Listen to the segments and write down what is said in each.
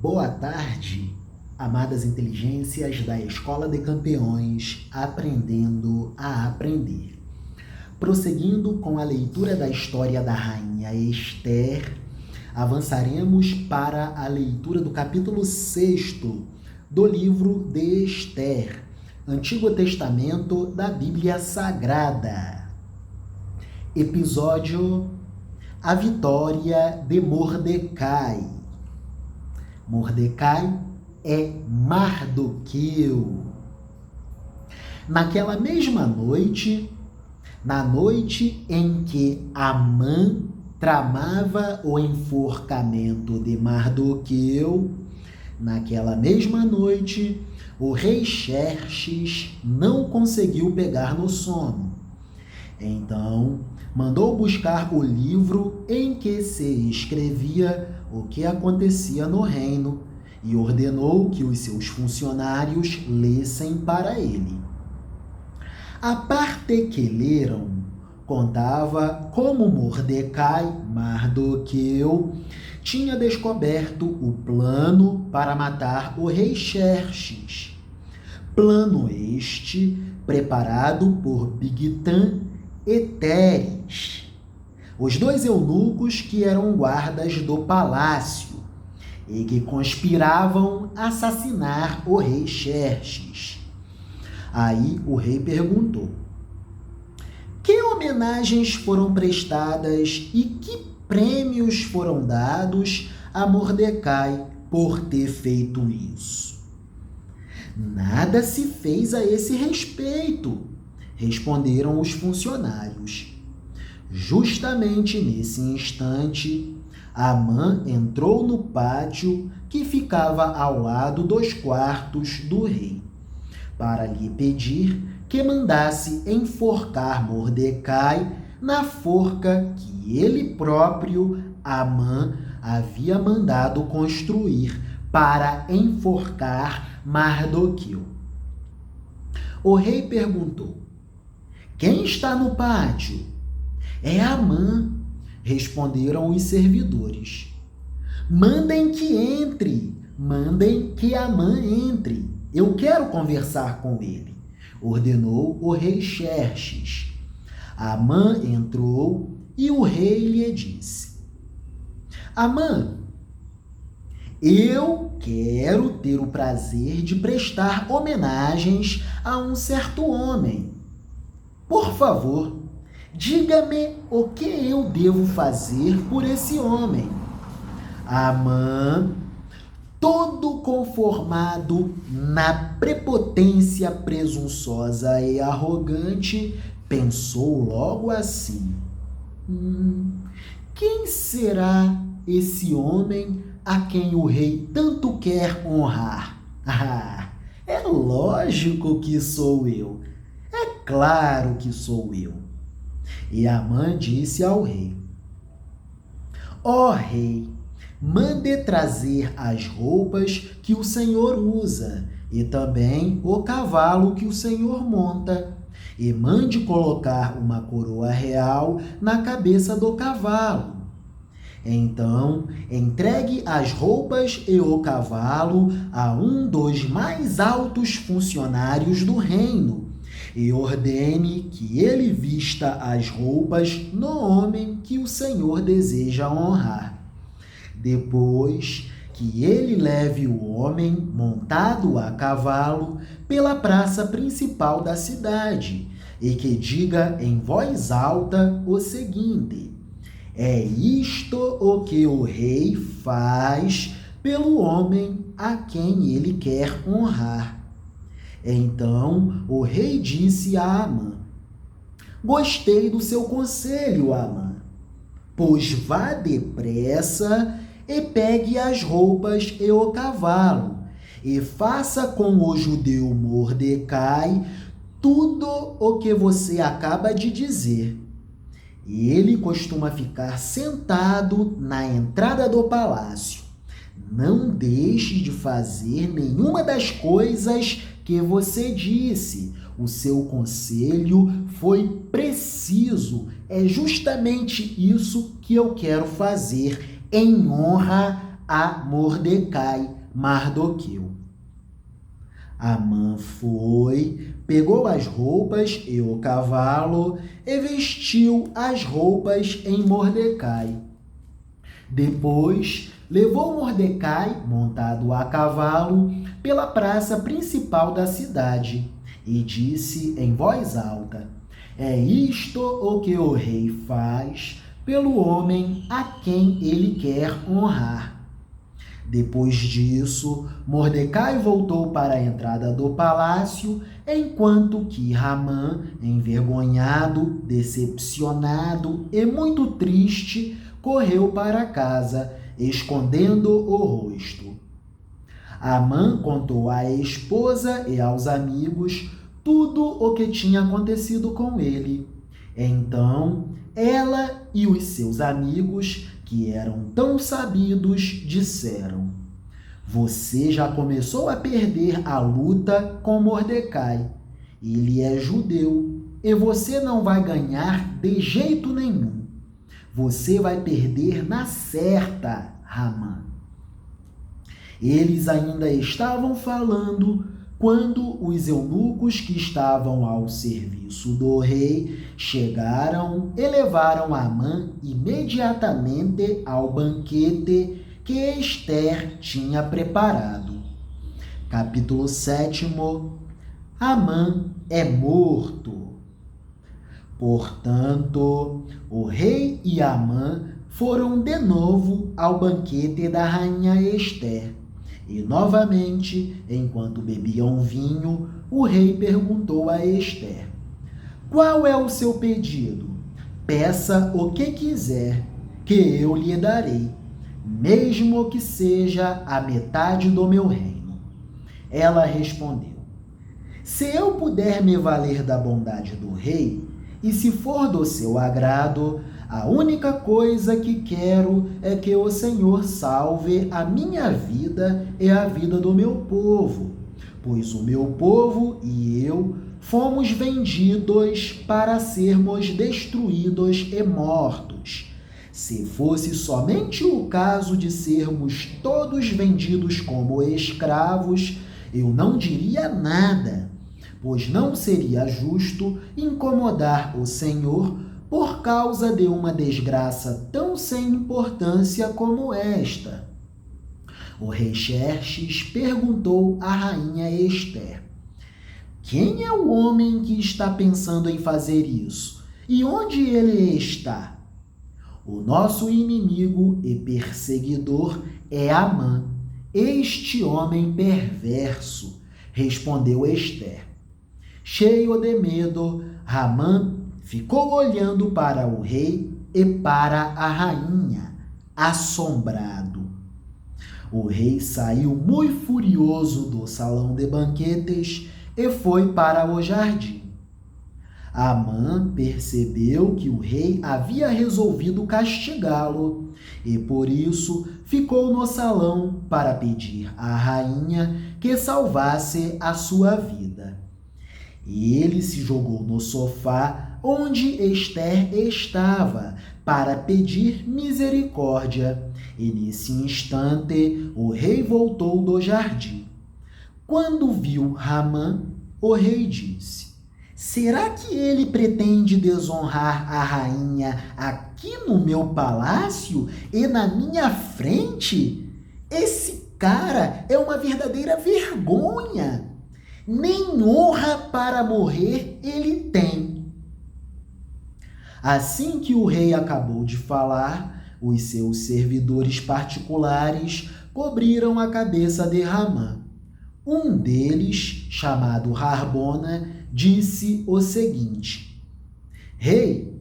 Boa tarde, amadas inteligências da Escola de Campeões, aprendendo a aprender. Prosseguindo com a leitura da história da rainha Esther, avançaremos para a leitura do capítulo 6 do livro de Esther, Antigo Testamento da Bíblia Sagrada. Episódio: A vitória de Mordecai. Mordecai é Mardoqueu. Naquela mesma noite, na noite em que Amã tramava o enforcamento de Mardoqueu, naquela mesma noite, o rei Xerxes não conseguiu pegar no sono. Então, mandou buscar o livro em que se escrevia o que acontecia no reino e ordenou que os seus funcionários lessem para ele. A parte que leram contava como Mordecai, Mardoqueu, tinha descoberto o plano para matar o rei Xerxes. Plano este preparado por Bigtan e Teres, os dois eunucos que eram guardas do palácio e que conspiravam assassinar o rei Xerxes. Aí o rei perguntou: que homenagens foram prestadas e que prêmios foram dados a Mordecai por ter feito isso? Nada se fez a esse respeito, responderam os funcionários. Justamente nesse instante, Amã entrou no pátio que ficava ao lado dos quartos do rei, para lhe pedir que mandasse enforcar Mordecai na forca que ele próprio, Amã, havia mandado construir para enforcar Mardoqueu. O rei perguntou: quem está no pátio? É Amã, responderam os servidores. Mandem que entre, mandem que Amã entre. Eu quero conversar com ele, ordenou o rei Xerxes. Amã entrou e o rei lhe disse: Amã, eu quero ter o prazer de prestar homenagens a um certo homem. Por favor, diga-me o que eu devo fazer por esse homem. Amã, todo conformado na prepotência presunçosa e arrogante, pensou logo assim: quem será esse homem a quem o rei tanto quer honrar? É lógico que sou eu. É claro que sou eu. E Amã disse ao rei: ó rei, mande trazer as roupas que o Senhor usa e também o cavalo que o Senhor monta, e mande colocar uma coroa real na cabeça do cavalo. Então, entregue as roupas e o cavalo a um dos mais altos funcionários do reino e ordene que ele vista as roupas no homem que o Senhor deseja honrar. Depois que ele leve o homem montado a cavalo pela praça principal da cidade e que diga em voz alta o seguinte: é isto o que o rei faz pelo homem a quem ele quer honrar. Então o rei disse a Amã: gostei do seu conselho, Amã, pois vá depressa e pegue as roupas e o cavalo, e faça com o judeu Mordecai tudo o que você acaba de dizer. Ele costuma ficar sentado na entrada do palácio. Não deixe de fazer nenhuma das coisas que você disse. O seu conselho foi preciso. É justamente isso que eu quero fazer em honra a Mordecai, Mardoqueu. Amã foi, pegou as roupas e o cavalo e vestiu as roupas em Mordecai. Depois, levou Mordecai, montado a cavalo, pela praça principal da cidade e disse em voz alta: É isto o que o rei faz pelo homem a quem ele quer honrar. Depois disso, Mordecai voltou para a entrada do palácio, enquanto que Ramã, envergonhado, decepcionado e muito triste, correu para casa, escondendo o rosto. Amã contou à esposa e aos amigos tudo o que tinha acontecido com ele. Então, ela e os seus amigos, que eram tão sabidos, disseram: Você já começou a perder a luta com Mordecai. Ele é judeu e você não vai ganhar de jeito nenhum. Você vai perder na certa, Ramã. Eles ainda estavam falando quando os eunucos que estavam ao serviço do rei chegaram e levaram Amã imediatamente ao banquete que Ester tinha preparado. Capítulo 7. Amã é morto. Portanto, o rei e Amã foram de novo ao banquete da rainha Ester. E novamente, enquanto bebiam vinho, o rei perguntou a Ester: Qual é o seu pedido? Peça o que quiser, que eu lhe darei, mesmo que seja a metade do meu reino. Ela respondeu: Se eu puder me valer da bondade do rei, e se for do seu agrado, a única coisa que quero é que o Senhor salve a minha vida e a vida do meu povo, pois o meu povo e eu fomos vendidos para sermos destruídos e mortos. Se fosse somente o caso de sermos todos vendidos como escravos, eu não diria nada, pois não seria justo incomodar o Senhor por causa de uma desgraça tão sem importância como esta. O rei Xerxes perguntou à rainha Ester: Quem é o homem que está pensando em fazer isso? E onde ele está? O nosso inimigo e perseguidor é Amã, este homem perverso, respondeu Ester. Cheio de medo, Ramã ficou olhando para o rei e para a rainha, assombrado. O rei saiu muito furioso do salão de banquetes e foi para o jardim. Amã percebeu que o rei havia resolvido castigá-lo e, por isso, ficou no salão para pedir à rainha que salvasse a sua vida. Ele se jogou no sofá onde Ester estava para pedir misericórdia, e nesse instante o rei voltou do jardim. Quando viu Ramã, o rei disse: Será que ele pretende desonrar a rainha aqui no meu palácio e na minha frente? Esse cara é uma verdadeira vergonha. Nem honra para morrer ele tem. Assim que o rei acabou de falar, os seus servidores particulares cobriram a cabeça de Ramã. Um deles, chamado Harbona, disse o seguinte: Rei,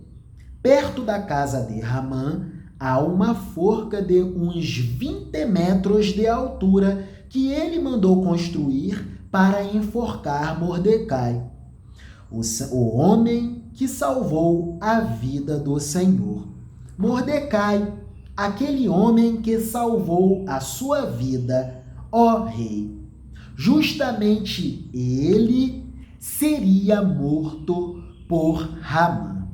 perto da casa de Ramã há uma forca de uns 20 metros de altura que ele mandou construir para enforcar Mordecai, o homem que salvou a vida do Senhor. Mordecai, aquele homem que salvou a sua vida, ó rei. Justamente ele seria morto por Ramã.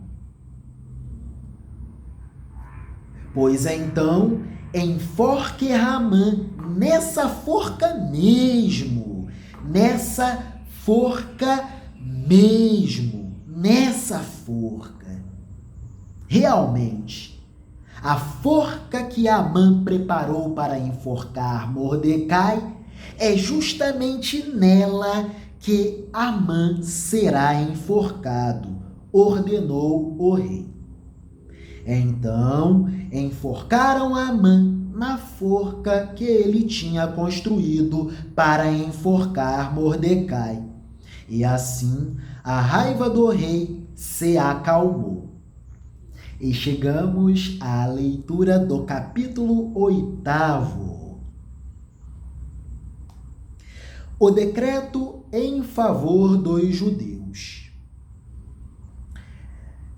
Pois então enforque Ramã nessa forca mesmo, nessa forca mesmo, nessa forca. Realmente, a forca que Amã preparou para enforcar Mordecai é justamente nela que Amã será enforcado, ordenou o rei. Então, enforcaram Amã na forca que ele tinha construído para enforcar Mordecai. E assim, a raiva do rei se acalmou. E chegamos à leitura do capítulo 8. O decreto em favor dos judeus.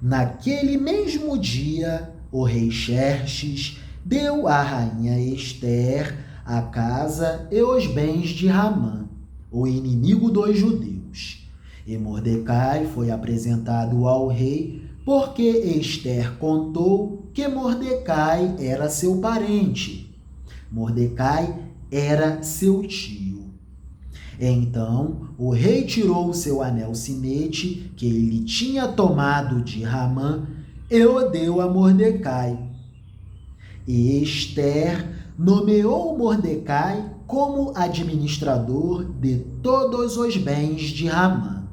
Naquele mesmo dia, o rei Xerxes deu à rainha Ester a casa e os bens de Ramã, o inimigo dos judeus. E Mordecai foi apresentado ao rei porque Ester contou que Mordecai era seu parente. Mordecai era seu tio. Então o rei tirou seu anel sinete que ele tinha tomado de Ramã e o deu a Mordecai. E Ester nomeou Mordecai como administrador de todos os bens de Ramã.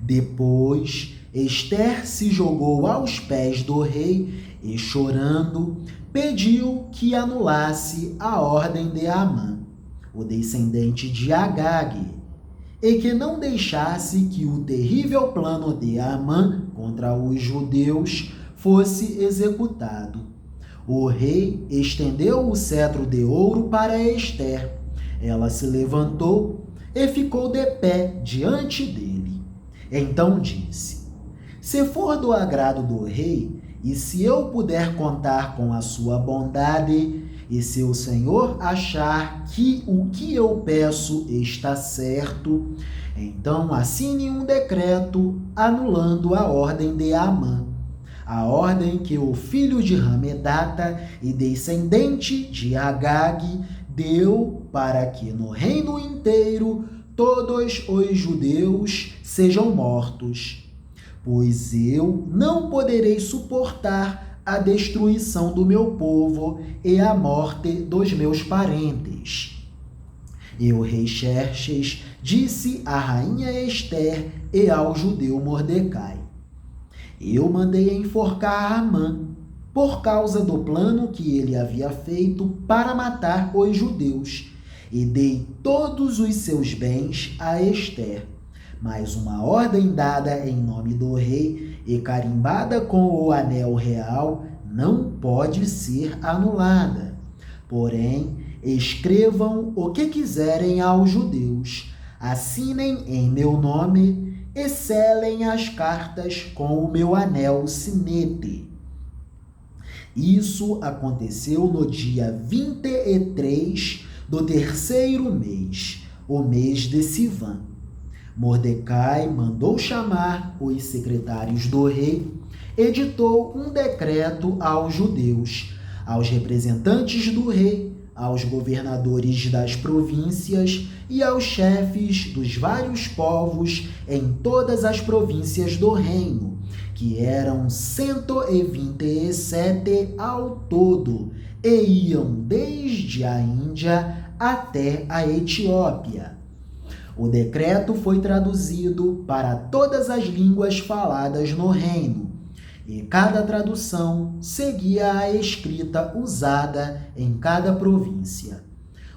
Depois, Ester se jogou aos pés do rei e, chorando, pediu que anulasse a ordem de Amã, o descendente de Agag, e que não deixasse que o terrível plano de Amã contra os judeus fosse executado. O rei estendeu o cetro de ouro para Ester. Ela se levantou e ficou de pé diante dele. Então disse: se for do agrado do rei, e se eu puder contar com a sua bondade, e se o Senhor achar que o que eu peço está certo, então assine um decreto anulando a ordem de Amã, a ordem que o filho de Hamedata e descendente de Agag deu para que no reino inteiro todos os judeus sejam mortos. Pois eu não poderei suportar a destruição do meu povo e a morte dos meus parentes. E o rei Xerxes disse à rainha Ester e ao judeu Mordecai: eu mandei enforcar Amã por causa do plano que ele havia feito para matar os judeus, e dei todos os seus bens a Ester. Mas uma ordem dada em nome do rei e carimbada com o anel real não pode ser anulada. Porém, escrevam o que quiserem aos judeus, assinem em meu nome e selem as cartas com o meu anel sinete. Isso aconteceu no dia 23 do terceiro mês, o mês de Sivan. Mordecai mandou chamar os secretários do rei, editou um decreto aos judeus, aos representantes do rei, aos governadores das províncias e aos chefes dos vários povos em todas as províncias do reino, que eram 127 ao todo, e iam desde a Índia até a Etiópia. O decreto foi traduzido para todas as línguas faladas no reino, e cada tradução seguia a escrita usada em cada província.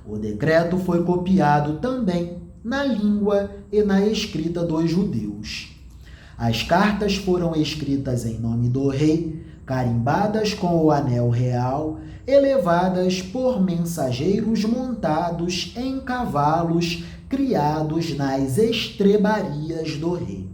O decreto foi copiado também na língua e na escrita dos judeus. As cartas foram escritas em nome do rei, carimbadas com o anel real e levadas por mensageiros montados em cavalos criados nas estrebarias do rei.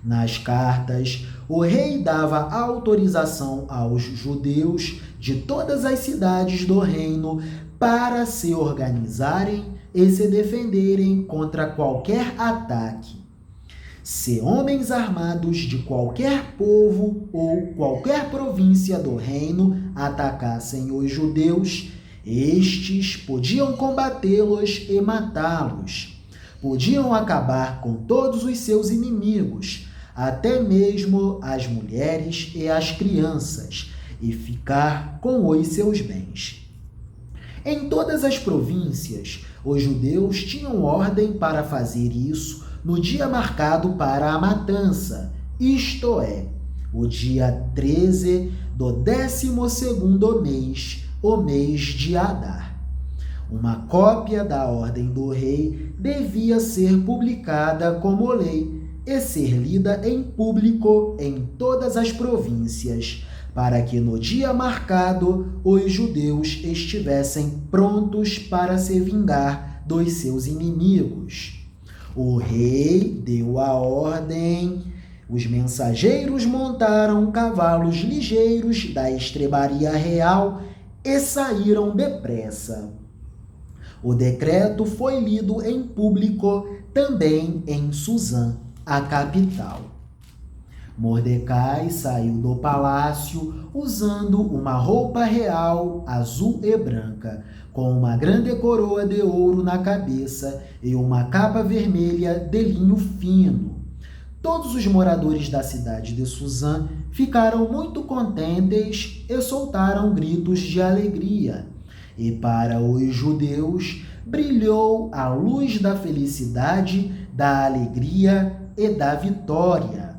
Nas cartas, o rei dava autorização aos judeus de todas as cidades do reino para se organizarem e se defenderem contra qualquer ataque. Se homens armados de qualquer povo ou qualquer província do reino atacassem os judeus, estes podiam combatê-los e matá-los. Podiam acabar com todos os seus inimigos, até mesmo as mulheres e as crianças, e ficar com os seus bens. Em todas as províncias, os judeus tinham ordem para fazer isso no dia marcado para a matança, isto é, o dia 13 do 12º mês, o mês de Adar. Uma cópia da ordem do rei devia ser publicada como lei e ser lida em público em todas as províncias, para que no dia marcado os judeus estivessem prontos para se vingar dos seus inimigos. O rei deu a ordem, os mensageiros montaram cavalos ligeiros da estrebaria real e saíram depressa. O decreto foi lido em público também em Suzã, a capital. Mordecai saiu do palácio usando uma roupa real azul e branca, com uma grande coroa de ouro na cabeça e uma capa vermelha de linho fino. Todos os moradores da cidade de Suzã ficaram muito contentes e soltaram gritos de alegria. E para os judeus brilhou a luz da felicidade, da alegria e da vitória.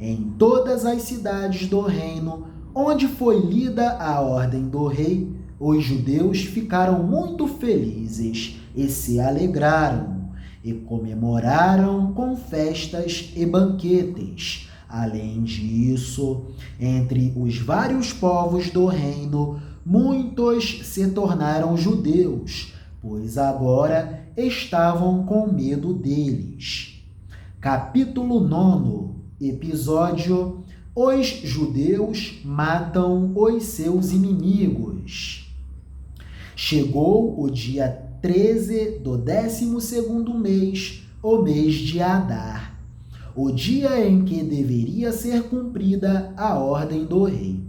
Em todas as cidades do reino, onde foi lida a ordem do rei, os judeus ficaram muito felizes e se alegraram, e comemoraram com festas e banquetes. Além disso, entre os vários povos do reino, muitos se tornaram judeus, pois agora estavam com medo deles. Capítulo 9, episódio: Os judeus matam os seus inimigos. Chegou o dia 13 do 12º mês, o mês de Adar, o dia em que deveria ser cumprida a ordem do rei.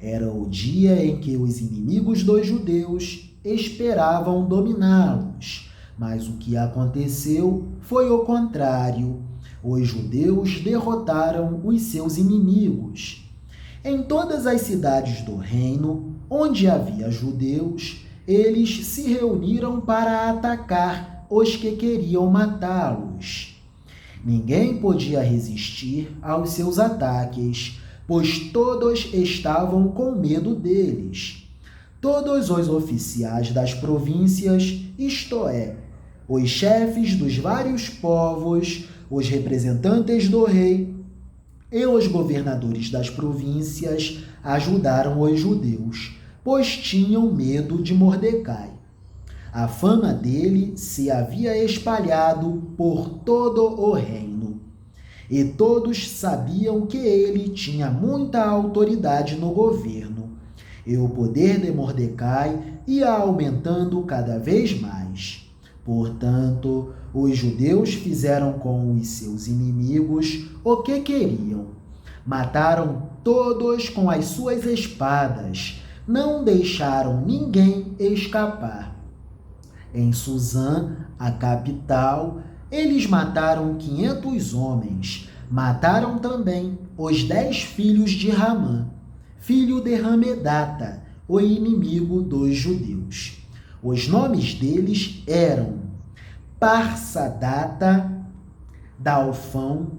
Era o dia em que os inimigos dos judeus esperavam dominá-los, mas o que aconteceu foi o contrário. Os judeus derrotaram os seus inimigos. Em todas as cidades do reino, onde havia judeus, eles se reuniram para atacar os que queriam matá-los. Ninguém podia resistir aos seus ataques, pois todos estavam com medo deles. Todos os oficiais das províncias, isto é, os chefes dos vários povos, os representantes do rei e os governadores das províncias ajudaram os judeus, pois tinham medo de Mordecai. A fama dele se havia espalhado por todo o reino, e todos sabiam que ele tinha muita autoridade no governo, e o poder de Mordecai ia aumentando cada vez mais. Portanto, os judeus fizeram com os seus inimigos o que queriam. Mataram todos com as suas espadas, não deixaram ninguém escapar. Em Suzã, a capital, eles mataram 500 homens. Mataram também os 10 filhos de Ramã, filho de Ramedata, o inimigo dos judeus. Os nomes deles eram Parsadata, Dalfão,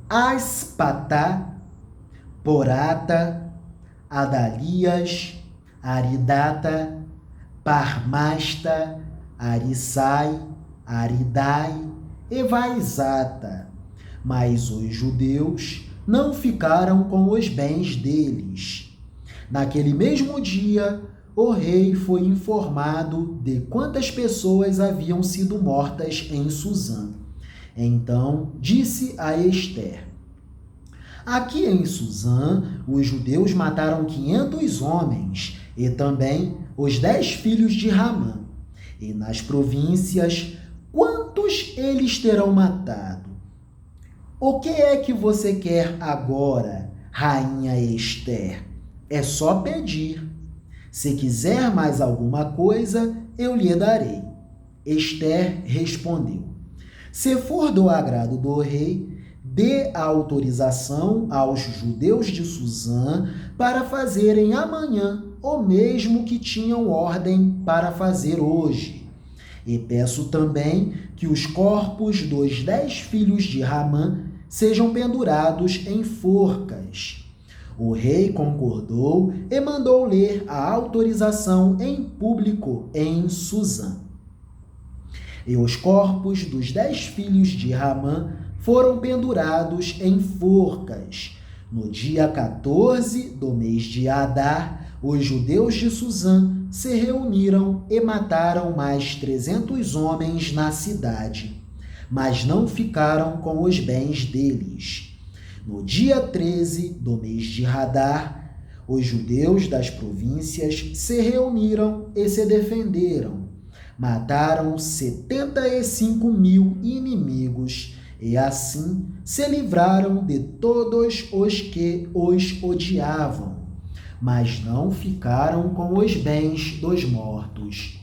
Aspatá, Porata, Adalias, Aridata, Parmasta, Arissai, Aridai e Vaizata. Mas os judeus não ficaram com os bens deles. Naquele mesmo dia, o rei foi informado de quantas pessoas haviam sido mortas em Suzã. Então disse a Ester: aqui em Suzã, os judeus mataram 500 homens e também os 10 filhos de Ramã. E nas províncias, quantos eles terão matado? O que é que você quer agora, rainha Ester? É só pedir. Se quiser mais alguma coisa, eu lhe darei. Ester respondeu: Se for do agrado do rei, dê a autorização aos judeus de Susã para fazerem amanhã o mesmo que tinham ordem para fazer hoje. E peço também que os corpos dos 10 filhos de Ramã sejam pendurados em forcas. O rei concordou e mandou ler a autorização em público em Susã. E os corpos dos 10 filhos de Ramã foram pendurados em forcas. No dia 14 do mês de Adar, os judeus de Susã se reuniram e mataram mais 300 homens na cidade, mas não ficaram com os bens deles. No dia 13 do mês de Adar, os judeus das províncias se reuniram e se defenderam. Mataram 75.000 inimigos e assim se livraram de todos os que os odiavam, mas não ficaram com os bens dos mortos.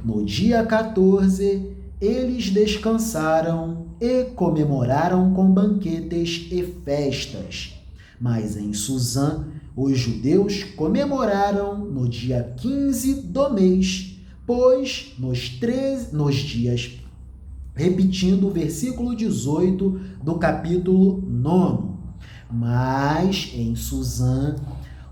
No dia 14, eles descansaram e comemoraram com banquetes e festas. Mas em Susã, os judeus comemoraram no dia 15 do mês, pois nos dias, repetindo o versículo 18 do capítulo 9. Mas em Susã,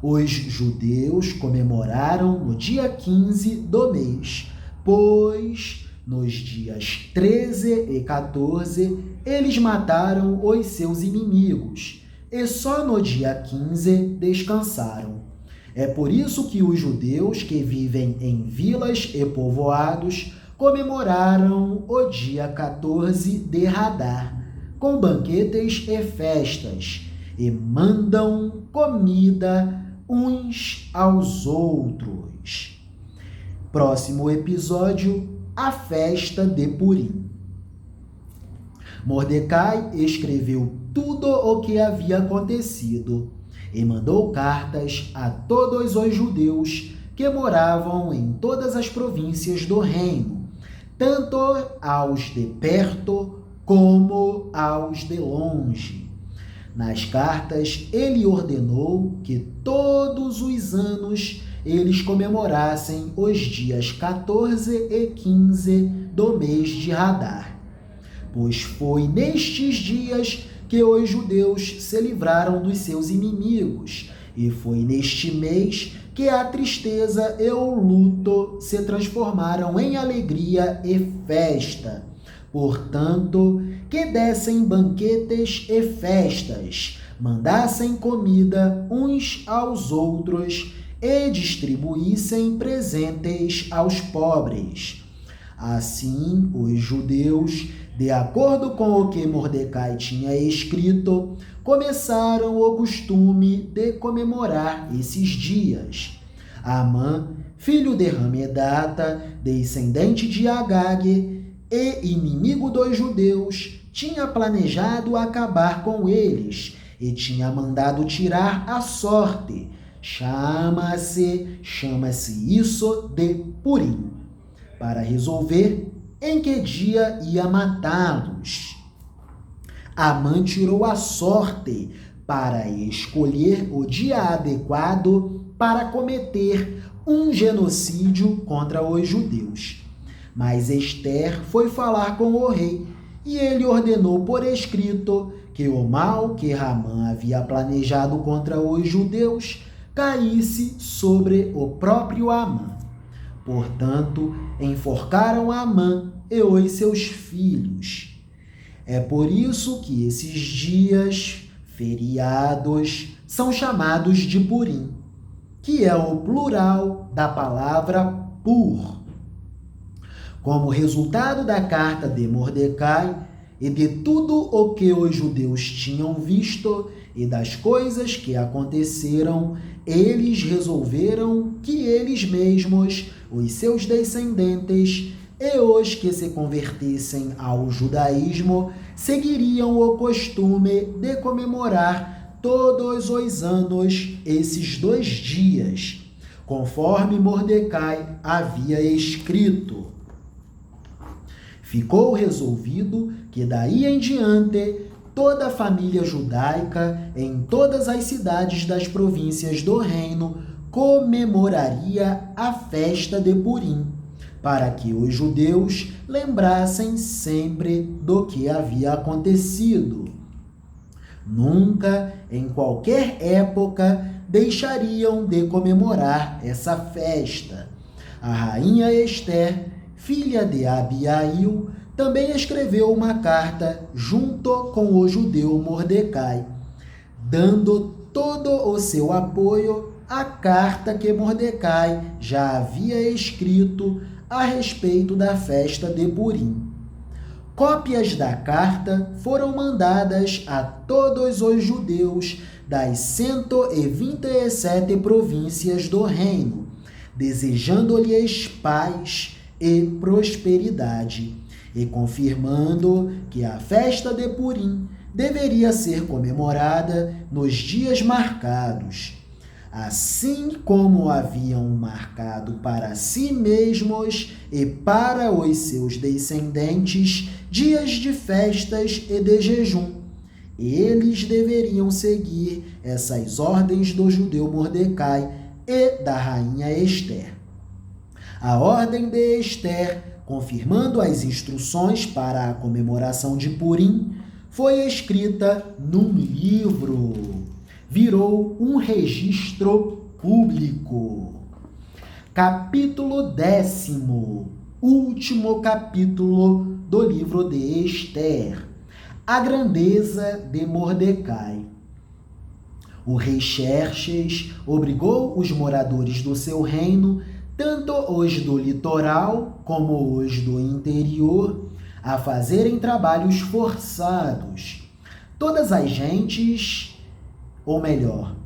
os judeus comemoraram no dia 15 do mês, pois nos dias 13 e 14 eles mataram os seus inimigos, e só no dia 15 descansaram. É por isso que os judeus que vivem em vilas e povoados comemoraram o dia 14 de Adar, com banquetes e festas, e mandam comida uns aos outros. Próximo episódio, a festa de Purim. Mordecai escreveu tudo o que havia acontecido e mandou cartas a todos os judeus que moravam em todas as províncias do reino, tanto aos de perto como aos de longe. Nas cartas, ele ordenou que todos os anos eles comemorassem os dias 14 e 15 do mês de Adar, pois foi nestes dias que os judeus se livraram dos seus inimigos, e foi neste mês que a tristeza e o luto se transformaram em alegria e festa. Portanto, que dessem banquetes e festas, mandassem comida uns aos outros e distribuíssem presentes aos pobres. Assim, os judeus, de acordo com o que Mordecai tinha escrito, começaram o costume de comemorar esses dias. Amã, filho de Hamedata, descendente de Agag e inimigo dos judeus, tinha planejado acabar com eles e tinha mandado tirar a sorte. Chama-se isso de Purim, para resolver em que dia ia matá-los. Amã tirou a sorte para escolher o dia adequado para cometer um genocídio contra os judeus. Mas Ester foi falar com o rei e ele ordenou por escrito que o mal que Ramã havia planejado contra os judeus caísse sobre o próprio Amã. Portanto, enforcaram Amã e os seus filhos. É por isso que esses dias, feriados, são chamados de Purim, que é o plural da palavra pur. Como resultado da carta de Mordecai e de tudo o que os judeus tinham visto e das coisas que aconteceram, eles resolveram que eles mesmos, os seus descendentes, e os que se convertessem ao judaísmo seguiriam o costume de comemorar todos os anos esses 2 dias, conforme Mordecai havia escrito. Ficou resolvido que daí em diante toda a família judaica em todas as cidades das províncias do reino comemoraria a festa de Purim, para que os judeus lembrassem sempre do que havia acontecido. Nunca, em qualquer época, deixariam de comemorar essa festa. A rainha Ester, filha de Abiail, também escreveu uma carta junto com o judeu Mordecai, dando todo o seu apoio à carta que Mordecai já havia escrito a respeito da festa de Purim. Cópias da carta foram mandadas a todos os judeus das 127 províncias do reino, desejando-lhes paz e prosperidade, e confirmando que a festa de Purim deveria ser comemorada nos dias marcados, assim como haviam marcado para si mesmos e para os seus descendentes dias de festas e de jejum. Eles deveriam seguir essas ordens do judeu Mordecai e da rainha Ester. A ordem de Ester, confirmando as instruções para a comemoração de Purim, foi escrita num livro. Virou um registro público. Capítulo 10º, último capítulo do livro de Ester. A grandeza de Mordecai. O rei Xerxes obrigou os moradores do seu reino, tanto os do litoral como os do interior, a fazerem trabalhos forçados. Todas as gentes, ou melhor,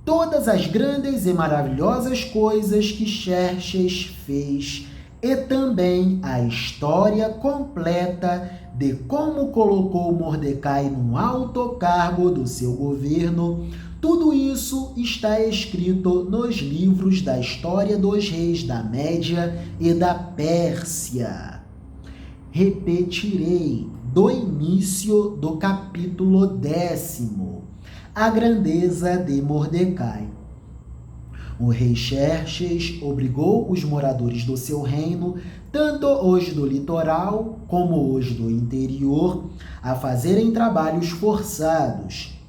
todas as grandes e maravilhosas coisas que Xerxes fez, e também a história completa de como colocou Mordecai num alto cargo do seu governo, tudo isso está escrito nos livros da história dos reis da Média e da Pérsia. Repetirei, do início do capítulo 10º, a grandeza de Mordecai. O rei Xerxes obrigou os moradores do seu reino, tanto os do litoral como os do interior, a fazerem trabalhos forçados.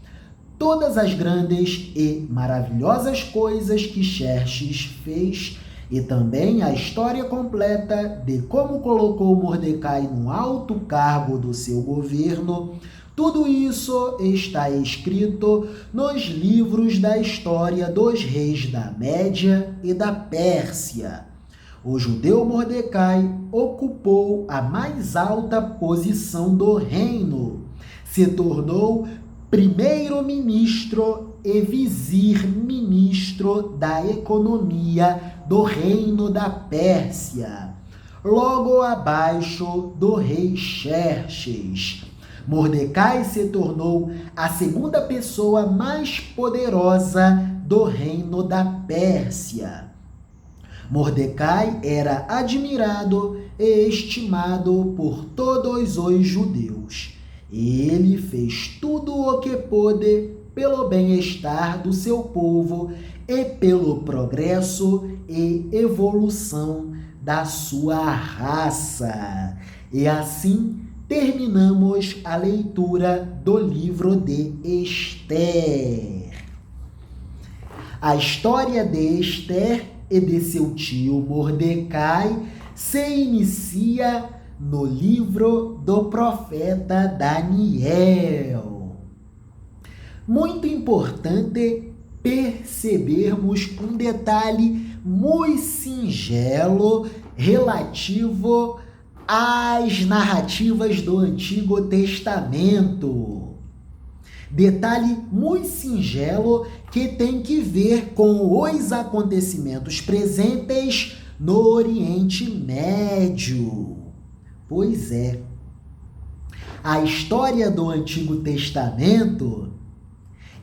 Todas as grandes e maravilhosas coisas que Xerxes fez, e também a história completa de como colocou Mordecai num alto cargo do seu governo, tudo isso está escrito nos livros da história dos reis da Média e da Pérsia. O judeu Mordecai ocupou a mais alta posição do reino, se tornou primeiro-ministro e vizir-ministro da economia do reino da Pérsia, logo abaixo do rei Xerxes. Mordecai se tornou a segunda pessoa mais poderosa do reino da Pérsia. Mordecai era admirado e estimado por todos os judeus. Ele fez tudo o que pôde pelo bem-estar do seu povo e pelo progresso e evolução da sua raça. E assim terminamos a leitura do livro de Ester. A história de Ester e de seu tio Mordecai se inicia no livro do profeta Daniel. Muito importante percebermos um detalhe muito singelo relativo às narrativas do Antigo Testamento. Detalhe muito singelo que tem que ver com os acontecimentos presentes no Oriente Médio. Pois é. A história do Antigo Testamento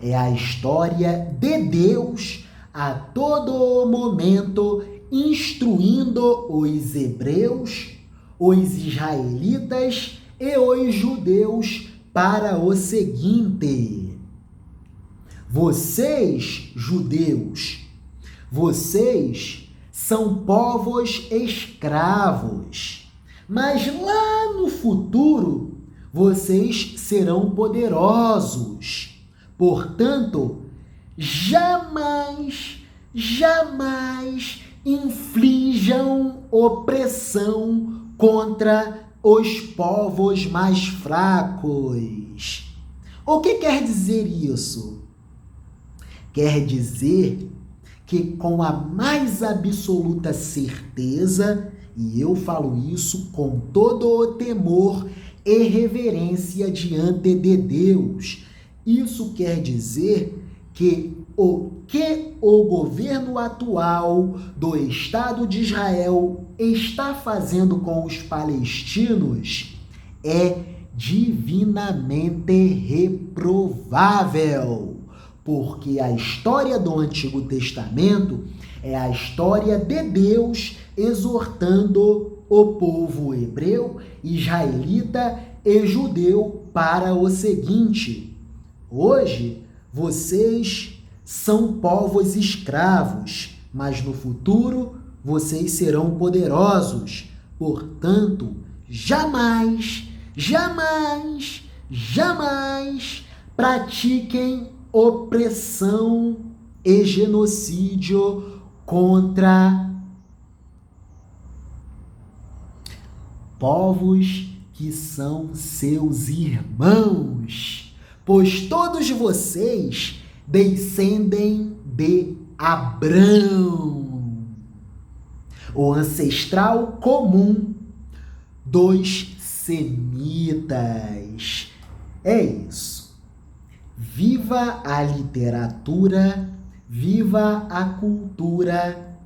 é a história de Deus a todo momento instruindo os hebreus, os israelitas e os judeus para o seguinte: vocês, judeus, vocês são povos escravos, mas lá no futuro vocês serão poderosos. Portanto, jamais inflijam opressão contra os povos mais fracos. O que quer dizer isso? Quer dizer que com a mais absoluta certeza, e eu falo isso com todo o temor e reverência diante de Deus, isso quer dizer que o governo atual do Estado de Israel está fazendo com os palestinos é divinamente reprovável, porque a história do Antigo Testamento é a história de Deus exortando o povo hebreu, israelita e judeu para o seguinte: hoje vocês são povos escravos, mas no futuro vocês serão poderosos. Portanto, jamais pratiquem opressão e genocídio contra povos que são seus irmãos, pois todos vocês descendem de Abrão, o ancestral comum dos semitas. É isso. Viva a literatura, viva a cultura,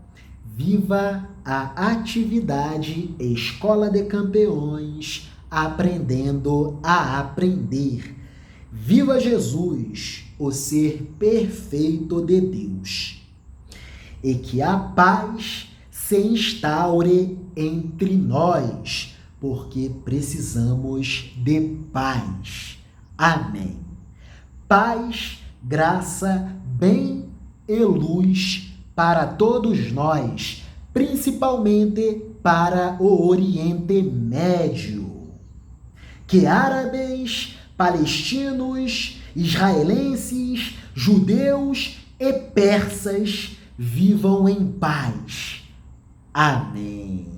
viva a atividade Escola de Campeões, aprendendo a aprender. Viva Jesus, o ser perfeito de Deus. E que a paz se instaure entre nós, porque precisamos de paz. Amém. Paz, graça, bem e luz para todos nós, principalmente para o Oriente Médio. Que árabes, palestinos, israelenses, judeus e persas vivam em paz. Amém.